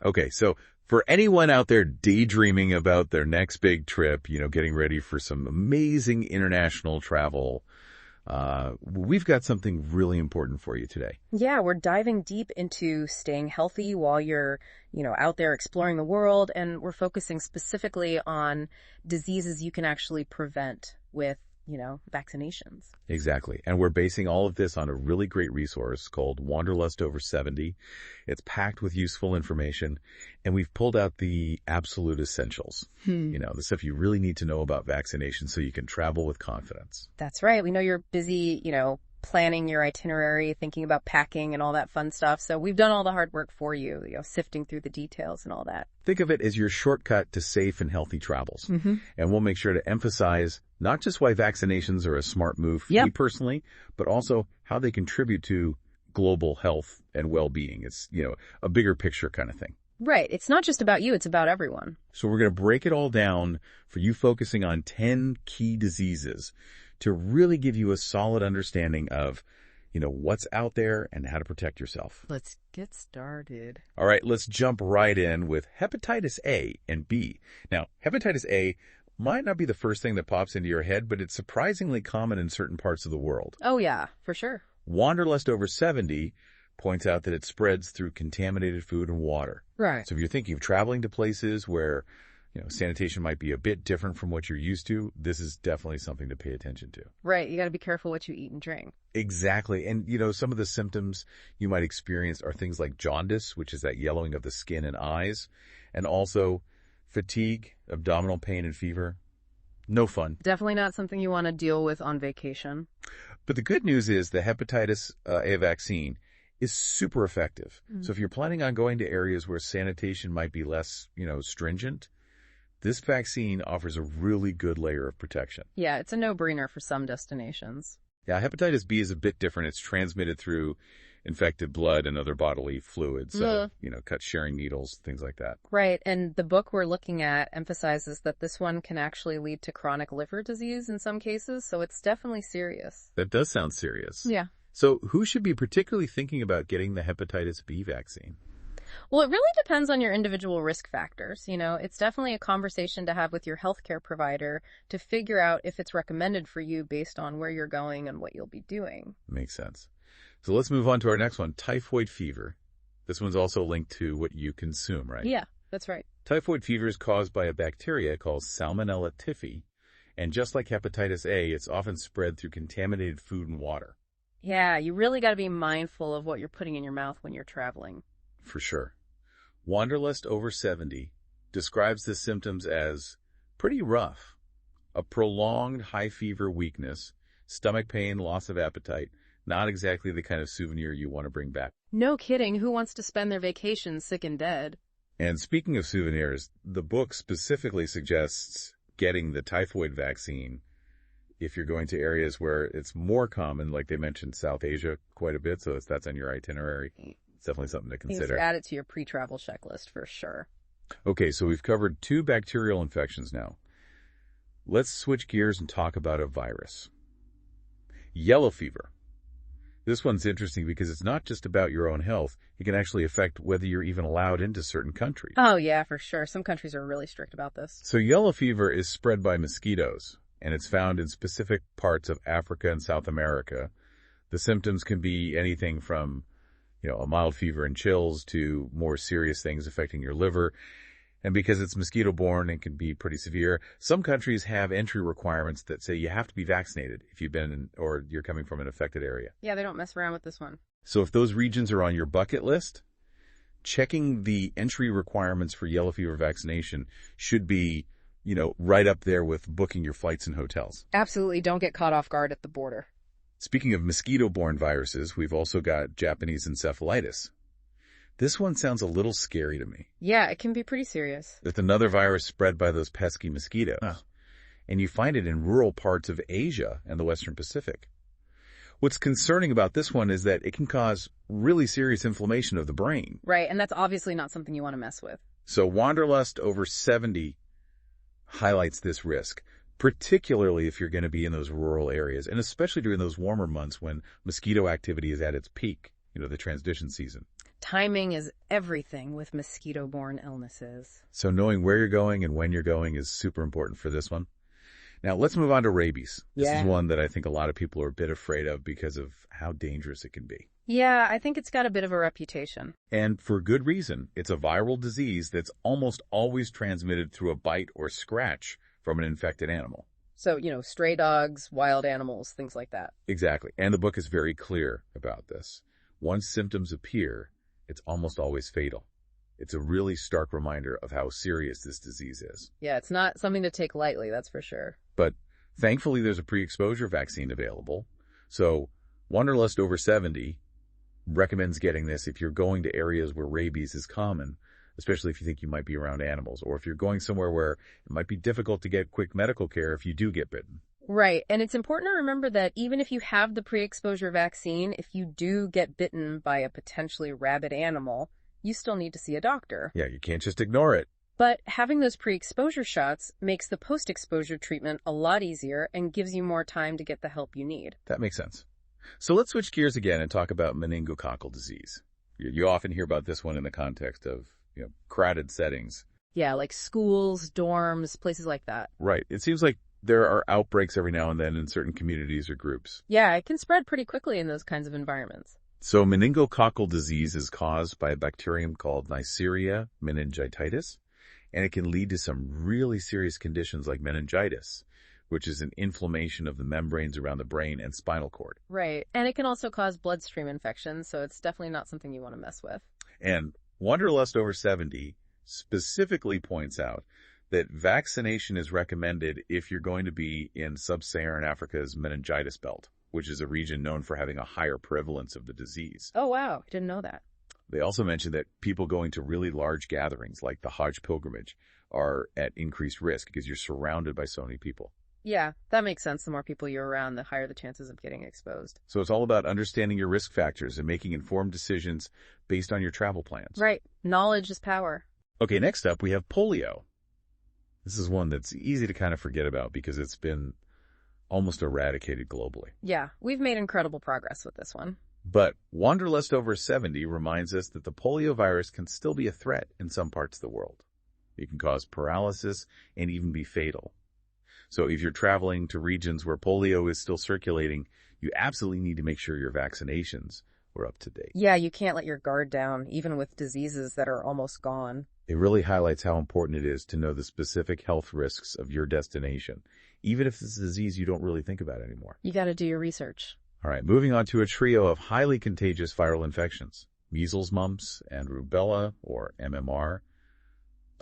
Okay, so for anyone out there daydreaming about their next big trip, getting ready for some amazing international travel, we've got something really important for you today. Yeah, we're diving deep into staying healthy while you're, out there exploring the world, and we're focusing specifically on diseases you can actually prevent with, vaccinations. Exactly. And we're basing all of this on a really great resource called Wanderlust Over 70. It's packed with useful information, and we've pulled out the absolute essentials. The stuff you really need to know about vaccination so you can travel with confidence. That's right. We know you're busy, planning your itinerary, thinking about packing and all that fun stuff. So we've done all the hard work for you, sifting through the details and all that. Think of it as your shortcut to safe and healthy travels. And we'll make sure to emphasize not just why vaccinations are a smart move for me personally, but also how they contribute to global health and well-being. It's, a bigger picture kind of thing. Right. It's not just about you. It's about everyone. So we're going to break it all down for you, focusing on 10 key diseases to really give you a solid understanding of, what's out there and how to protect yourself. Let's get started. All right, let's jump right in with hepatitis A and B. Now, hepatitis A might not be the first thing that pops into your head, but it's surprisingly common in certain parts of the world. Oh, yeah, for sure. Wanderlust Over 70 points out that it spreads through contaminated food and water. Right. So if you're thinking of traveling to places where sanitation might be a bit different from what you're used to, this is definitely something to pay attention to. Right. You got to be careful what you eat and drink. Exactly. And, some of the symptoms you might experience are things like jaundice, which is that yellowing of the skin and eyes, and also fatigue, abdominal pain, and fever. No fun. Definitely not something you want to deal with on vacation. But the good news is the hepatitis A vaccine is super effective. So if you're planning on going to areas where sanitation might be less, stringent, this vaccine offers a really good layer of protection. Yeah, it's a no-brainer for some destinations. Yeah, hepatitis B is a bit different. It's transmitted through infected blood and other bodily fluids. So, cut sharing needles, things like that. Right, and the book we're looking at emphasizes that this one can actually lead to chronic liver disease in some cases, so it's definitely serious. That does sound serious. Yeah. So who should be particularly thinking about getting the hepatitis B vaccine? Well, it really depends on your individual risk factors. It's definitely a conversation to have with your healthcare provider to figure out if it's recommended for you based on where you're going and what you'll be doing. Makes sense. So let's move on to our next one, typhoid fever. This one's also linked to what you consume, right? Yeah, that's right. Typhoid fever is caused by a bacteria called Salmonella typhi. And just like hepatitis A, it's often spread through contaminated food and water. Yeah, you really got to be mindful of what you're putting in your mouth when you're traveling. For sure. Wanderlust Over 70 describes the symptoms as pretty rough. A prolonged high fever, weakness, stomach pain, loss of appetite. Not exactly the kind of souvenir you want to bring back. No kidding. Who wants to spend their vacation sick and dead? And speaking of souvenirs, the book specifically suggests getting the typhoid vaccine if you're going to areas where it's more common, like they mentioned South Asia quite a bit, so if that's on your itinerary, it's definitely something to consider. You add it to your pre-travel checklist for sure. Okay, so we've covered 2 bacterial infections now. Let's switch gears and talk about a virus. Yellow fever. This one's interesting because it's not just about your own health. It can actually affect whether you're even allowed into certain countries. Oh, yeah, for sure. Some countries are really strict about this. So yellow fever is spread by mosquitoes, and it's found in specific parts of Africa and South America. The symptoms can be anything from, a mild fever and chills to more serious things affecting your liver. And because it's mosquito-borne, it can be pretty severe. Some countries have entry requirements that say you have to be vaccinated if you've been in, or you're coming from an affected area. Yeah, they don't mess around with this one. So if those regions are on your bucket list, checking the entry requirements for yellow fever vaccination should be, right up there with booking your flights and hotels. Absolutely. Don't get caught off guard at the border. Speaking of mosquito-borne viruses, we've also got Japanese encephalitis. This one sounds a little scary to me. Yeah, it can be pretty serious. It's another virus spread by those pesky mosquitoes. Oh. And you find it in rural parts of Asia and the Western Pacific. What's concerning about this one is that it can cause really serious inflammation of the brain. Right, and that's obviously not something you want to mess with. So Wanderlust Over 70 highlights this risk, particularly if you're going to be in those rural areas, and especially during those warmer months when mosquito activity is at its peak. the transition season. Timing is everything with mosquito-borne illnesses. So knowing where you're going and when you're going is super important for this one. Now, let's move on to rabies. This is one that I think a lot of people are a bit afraid of because of how dangerous it can be. Yeah, I think it's got a bit of a reputation. And for good reason. It's a viral disease that's almost always transmitted through a bite or scratch from an infected animal. So, stray dogs, wild animals, things like that. Exactly. And the book is very clear about this. Once symptoms appear, it's almost always fatal. It's a really stark reminder of how serious this disease is. Yeah, it's not something to take lightly, that's for sure. But thankfully, there's a pre-exposure vaccine available. So Wanderlust Over 70 recommends getting this if you're going to areas where rabies is common, especially if you think you might be around animals, or if you're going somewhere where it might be difficult to get quick medical care if you do get bitten. Right. And it's important to remember that even if you have the pre-exposure vaccine, if you do get bitten by a potentially rabid animal, you still need to see a doctor. Yeah, you can't just ignore it. But having those pre-exposure shots makes the post-exposure treatment a lot easier and gives you more time to get the help you need. That makes sense. So let's switch gears again and talk about meningococcal disease. You often hear about this one in the context of, crowded settings. Yeah, like schools, dorms, places like that. Right. It seems like there are outbreaks every now and then in certain communities or groups. Yeah, it can spread pretty quickly in those kinds of environments. So meningococcal disease is caused by a bacterium called Neisseria meningitis, and it can lead to some really serious conditions like meningitis, which is an inflammation of the membranes around the brain and spinal cord. Right. And it can also cause bloodstream infections, so it's definitely not something you want to mess with. And Wanderlust Over 70 specifically points out that vaccination is recommended if you're going to be in sub-Saharan Africa's meningitis belt, which is a region known for having a higher prevalence of the disease. Oh, wow. I didn't know that. They also mentioned that people going to really large gatherings like the Hajj pilgrimage are at increased risk because you're surrounded by so many people. Yeah, that makes sense. The more people you're around, the higher the chances of getting exposed. So it's all about understanding your risk factors and making informed decisions based on your travel plans. Right. Knowledge is power. Okay, next up we have polio. This is one that's easy to kind of forget about because it's been almost eradicated globally. Yeah, we've made incredible progress with this one. But Wanderlust Over 70 reminds us that the polio virus can still be a threat in some parts of the world. It can cause paralysis and even be fatal. So if you're traveling to regions where polio is still circulating, you absolutely need to make sure your vaccinations are up to date. Yeah, you can't let your guard down, even with diseases that are almost gone. It really highlights how important it is to know the specific health risks of your destination, even if it's a disease you don't really think about anymore. You got to do your research. All right, moving on to a trio of highly contagious viral infections. Measles, mumps, and rubella, or MMR.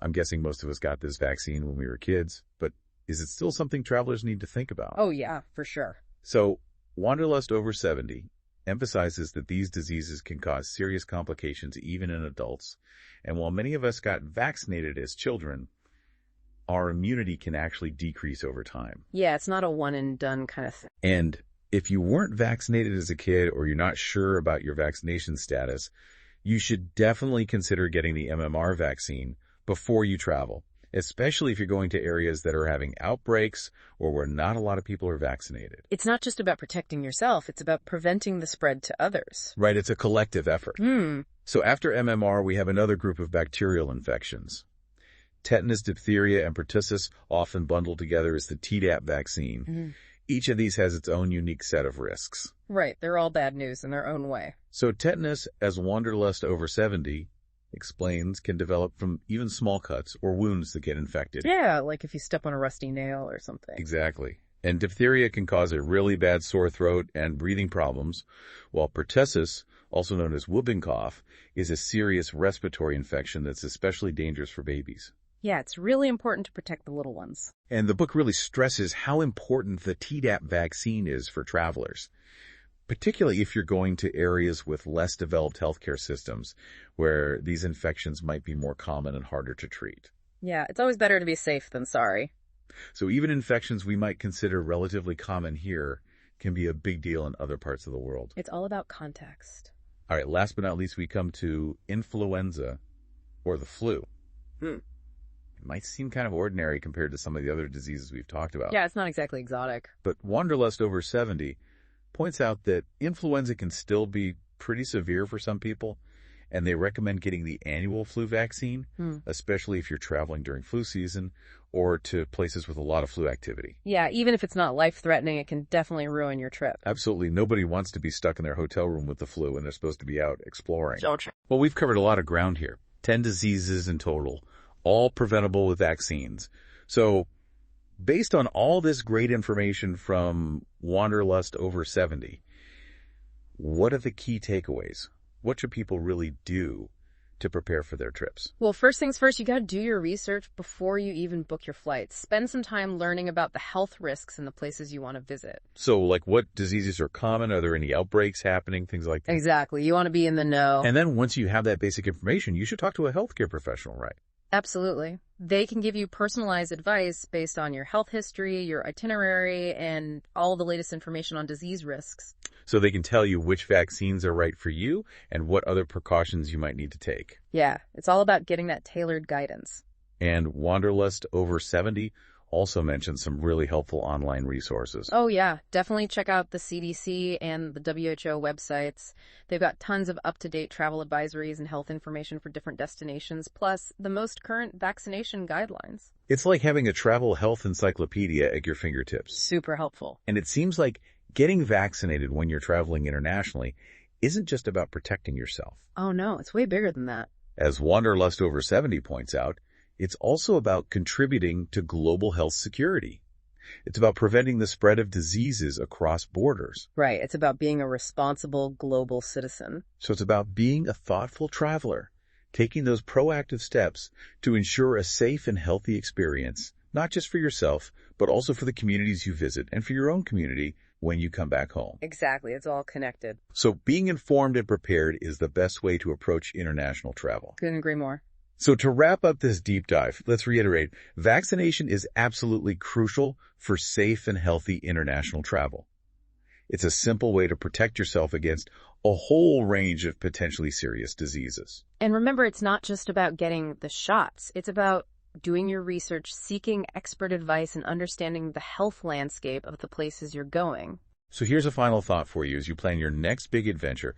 I'm guessing most of us got this vaccine when we were kids, but is it still something travelers need to think about? Oh, yeah, for sure. So, Wanderlust Over 70 emphasizes that these diseases can cause serious complications even in adults. And while many of us got vaccinated as children, our immunity can actually decrease over time. Yeah, it's not a one and done kind of thing. And if you weren't vaccinated as a kid or you're not sure about your vaccination status, you should definitely consider getting the MMR vaccine before you travel, especially if you're going to areas that are having outbreaks or where not a lot of people are vaccinated. It's not just about protecting yourself, it's about preventing the spread to others. Right, it's a collective effort. So after MMR, we have another group of bacterial infections. Tetanus, diphtheria, and pertussis often bundled together as the Tdap vaccine. Each of these has its own unique set of risks. Right, they're all bad news in their own way. So tetanus, as Wanderlust Over 70 explains, can develop from even small cuts or wounds that get infected. Yeah, like if you step on a rusty nail or something. Exactly. And diphtheria can cause a really bad sore throat and breathing problems, while pertussis, also known as whooping cough, is a serious respiratory infection that's especially dangerous for babies. Yeah, it's really important to protect the little ones. And the book really stresses how important the Tdap vaccine is for travelers, particularly if you're going to areas with less developed healthcare systems where these infections might be more common and harder to treat. Yeah, it's always better to be safe than sorry. So even infections we might consider relatively common here can be a big deal in other parts of the world. It's all about context. All right, last but not least, we come to influenza, or the flu. It might seem kind of ordinary compared to some of the other diseases we've talked about. Yeah, it's not exactly exotic. But Wanderlust Over 70 points out that influenza can still be pretty severe for some people, and they recommend getting the annual flu vaccine, especially if you're traveling during flu season or to places with a lot of flu activity. Yeah, even if it's not life-threatening, it can definitely ruin your trip. Absolutely. Nobody wants to be stuck in their hotel room with the flu when they're supposed to be out exploring. So true. Well, we've covered a lot of ground here. 10 diseases in total, all preventable with vaccines. So, based on all this great information from Wanderlust Over 70, what are the key takeaways? What should people really do to prepare for their trips? Well, first things first, you got to do your research before you even book your flights. Spend some time learning about the health risks in the places you want to visit. So, like, what diseases are common? Are there any outbreaks happening? Things like that. Exactly. You want to be in the know. And then once you have that basic information, you should talk to a healthcare professional, right? Absolutely. They can give you personalized advice based on your health history, your itinerary, and all the latest information on disease risks. So they can tell you which vaccines are right for you and what other precautions you might need to take. Yeah, it's all about getting that tailored guidance. And Wanderlust Over 70 also mentions some really helpful online resources. Oh yeah, definitely check out the CDC and the WHO websites. They've got tons of up-to-date travel advisories and health information for different destinations, plus the most current vaccination guidelines. It's like having a travel health encyclopedia at your fingertips. Super helpful. And it seems like getting vaccinated when you're traveling internationally isn't just about protecting yourself. Oh no, it's way bigger than that. As Wanderlust Over 70 points out, it's also about contributing to global health security. It's about preventing the spread of diseases across borders. Right, it's about being a responsible global citizen. So it's about being a thoughtful traveler, taking those proactive steps to ensure a safe and healthy experience, not just for yourself, but also for the communities you visit and for your own community when you come back home. Exactly, it's all connected. So being informed and prepared is the best way to approach international travel. Couldn't agree more. So to wrap up this deep dive, let's reiterate, vaccination is absolutely crucial for safe and healthy international travel. It's a simple way to protect yourself against a whole range of potentially serious diseases. And remember, it's not just about getting the shots. It's about doing your research, seeking expert advice, and understanding the health landscape of the places you're going. So here's a final thought for you as you plan your next big adventure,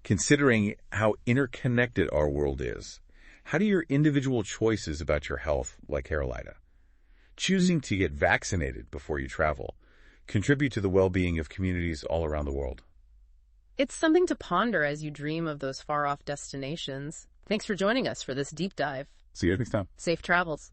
considering how interconnected our world is. How do your individual choices about your health, like Carolina, choosing to get vaccinated before you travel, contribute to the well-being of communities all around the world? It's something to ponder as you dream of those far-off destinations. Thanks for joining us for this deep dive. See you next time. Safe travels.